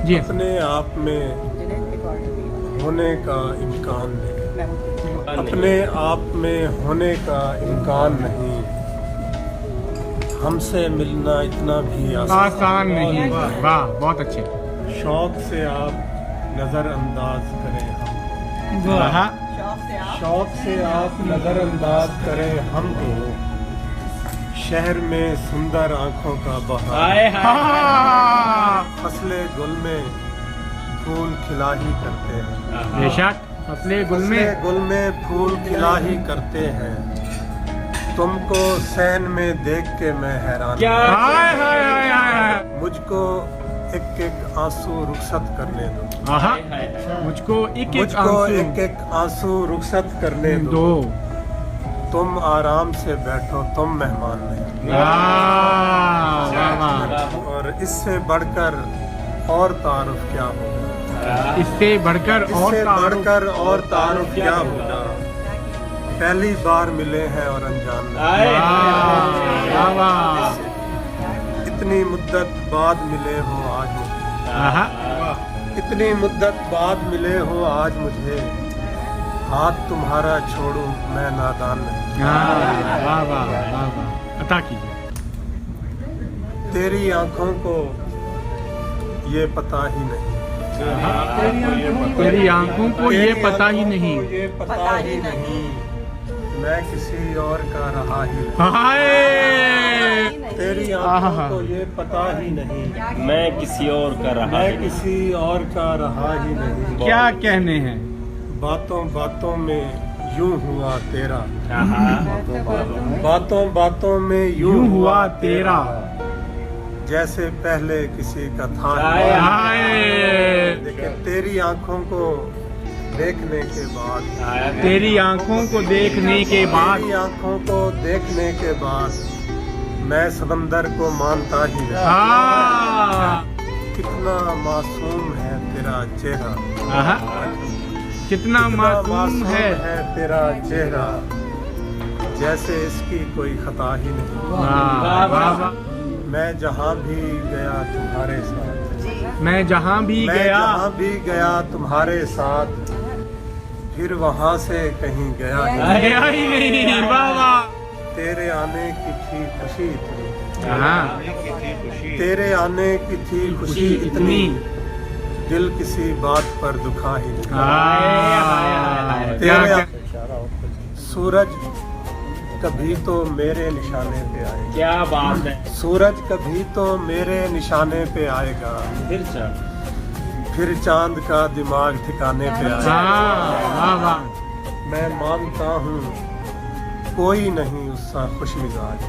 जी अपने आप में होने का इम्कान नहीं, अपने आप में होने का इम्कान नहीं, हमसे मिलना इतना भी आसान नहीं। वाह, बहुत अच्छे। शौक से आप नजरअंदाज करें हम, वाह, शौक से आप नजरअंदाज करें हमको, शहर में सुंदर आंखों का बहार, फसले गुल में फूल खिला ही करते हैं, बेशक फसले गुल में फूल खिला ही करते हैं। तुमको सहन में देख के मैं हैरान, हाय हाय हाय हाय। मुझको एक एक आंसू रुखसत करने दो, आहा, मुझको एक एक आंसू रुखसत करने दो। तुम आराम से बैठो, तुम मेहमान नहीं। वाह, वाह। और इससे बढ़कर और तारुफ क्या होगा, इससे बढ़कर और तारुफ क्या होगा। पहली बार मिले हैं और अनजान नहीं, वाह, वाह। इतनी मुद्दत बाद मिले हो आज मुझे, आहा, इतनी मुद्दत बाद मिले हो आज मुझे, हाथ तुम्हारा छोड़ूं मैं नादान नहीं। वाह, वाह, वाह, वाह। अता कीजिए। तेरी आंखों को ये पता ही नहीं, तेरी आंखों को ये पता ही नहीं, ये पता ही नहीं, मैं किसी और का रहा ही नहीं। हाय, तेरी आंखों को ये पता ही नहीं, मैं किसी और का रहा मैं किसी और का रहा ही नहीं। क्या कहने हैं। बातों बातों में यूं हुआ तेरा, बातों बातों में यूं हुआ तेरा, जैसे पहले किसी का था। हाय, देखिए, तेरी आंखों को देखने के बाद, तेरी आंखों को देखने के बाद, तेरी आंखों को देखने के बाद मैं समंदर को मानता ही नहीं। कितना मासूम है तेरा चेहरा, आहा, कितना मासूम है। तेरा चेहरा, जैसे इसकी कोई खता ही नहीं। वाह, वाह, वाह। मैं जहाँ भी गया तुम्हारे साथ, मैं जहाँ भी गया तुम्हारे साथ, फिर वहाँ से कहीं गया ही नहीं। वाह, वाह। तेरे आने की थी खुशी इतनी, हाँ, तेरे आने की थी खुशी इतनी, दिल किसी बात पर दुखा ही नहीं। सूरज कभी तो मेरे निशाने पे आएगा, क्या बात है। सूरज कभी तो मेरे निशाने पे आएगा, फिर चांद का दिमाग ठिकाने पे आएगा। वाह, वाह। मैं मानता हूँ कोई नहीं उससा खुश मिजाज,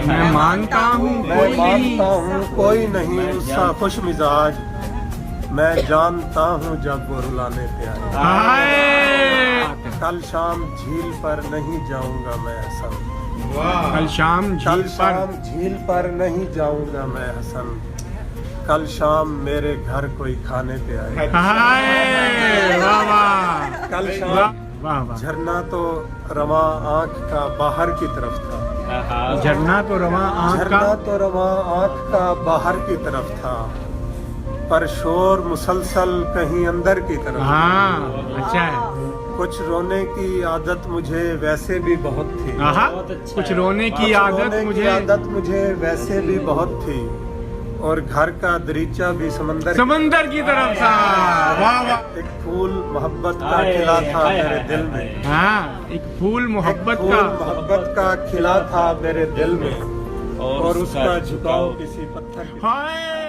मैं मानता हूँ कोई नहीं उससा खुश मिजाज, मैं जानता हूँ जब वो रुलाने पे आएगा। हाय, कल शाम झील पर नहीं जाऊंगा मैं हसन, कल शाम झील पर नहीं जाऊंगा मैं हसन, कल शाम मेरे घर कोई खाने पे आएगा। हाय, वाह, वाह। कल शाम वाह, वाह। झरना तो रवा आँख का बाहर की तरफ था, झरना तो रवा आँख का बाहर की तरफ था, पर शोर मुसलसल कहीं अंदर की तरफ। हाँ, अच्छा है। कुछ रोने की आदत मुझे वैसे भी बहुत थी, आहा, कुछ रोने की आदत मुझे वैसे भी बहुत थी, और घर का दरीचा भी समंदर की तरफ था। वाह, वाह। एक फूल मोहब्बत का खिला था मेरे दिल में, हाँ, एक फूल मोहब्बत का खिला था मेरे दिल में, और उसका झुकाव किसी पत्थर। हाय।